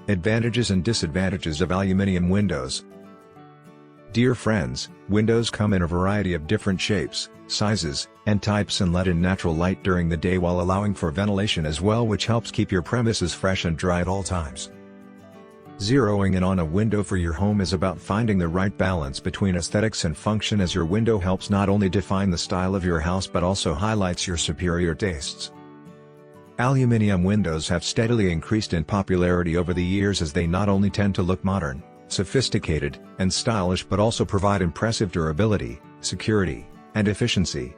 Advantages and disadvantages of aluminium windows. Dear friends, windows come in a variety of different shapes, sizes, and types and let in natural light during the day while allowing for ventilation as well, which helps keep your premises fresh and dry at all times. Zeroing in on a window for your home is about finding the right balance between aesthetics and function, as your window helps not only define the style of your house but also highlights your superior tastes. Aluminium windows have steadily increased in popularity over the years, as they not only tend to look modern, sophisticated, and stylish but also provide impressive durability, security, and efficiency.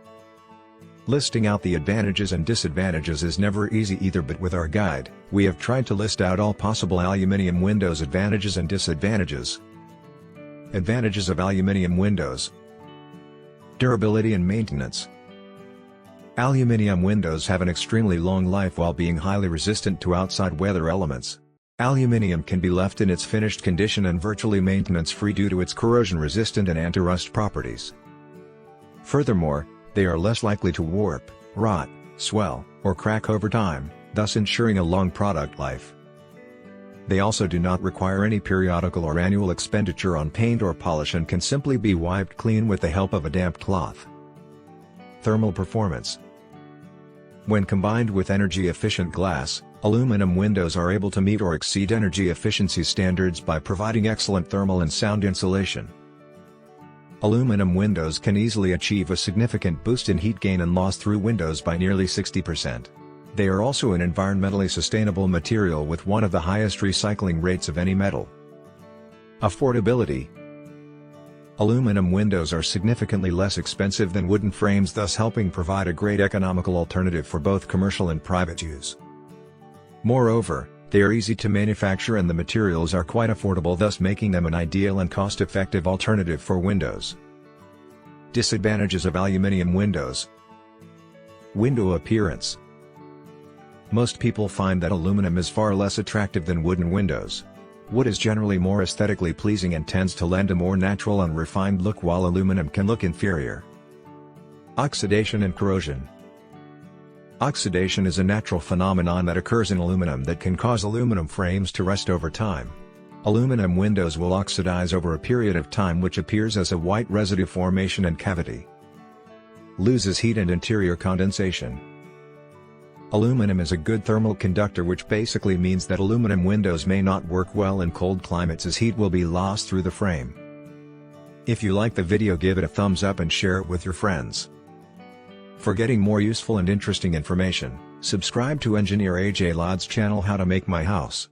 Listing out the advantages and disadvantages is never easy either, but with our guide, we have tried to list out all possible aluminium windows' advantages and disadvantages. Advantages of aluminium windows. Durability and maintenance. Aluminium windows have an extremely long life while being highly resistant to outside weather elements. Aluminium can be left in its finished condition and virtually maintenance-free due to its corrosion-resistant and anti-rust properties. Furthermore, they are less likely to warp, rot, swell, or crack over time, thus ensuring a long product life. They also do not require any periodical or annual expenditure on paint or polish and can simply be wiped clean with the help of a damp cloth. Thermal performance. When combined with energy-efficient glass, aluminum windows are able to meet or exceed energy efficiency standards by providing excellent thermal and sound insulation. Aluminum windows can easily achieve a significant boost in heat gain and loss through windows by nearly 60%. They are also an environmentally sustainable material with one of the highest recycling rates of any metal. Affordability. Aluminum windows are significantly less expensive than wooden frames, thus helping provide a great economical alternative for both commercial and private use. Moreover, they are easy to manufacture and the materials are quite affordable, thus making them an ideal and cost-effective alternative for windows. Disadvantages of aluminium windows. Window appearance. Most people find that aluminum is far less attractive than wooden windows. Wood is generally more aesthetically pleasing and tends to lend a more natural and refined look, while aluminum can look inferior. Oxidation and corrosion. Oxidation is a natural phenomenon that occurs in aluminum that can cause aluminum frames to rust over time. Aluminum windows will oxidize over a period of time, which appears as a white residue formation and cavity. Loses heat and interior condensation. Aluminum is a good thermal conductor, which basically means that aluminum windows may not work well in cold climates as heat will be lost through the frame. If you like the video, give it a thumbs up and share it with your friends. For getting more useful and interesting information, subscribe to Engineer AJ Laud's channel How to Make My House.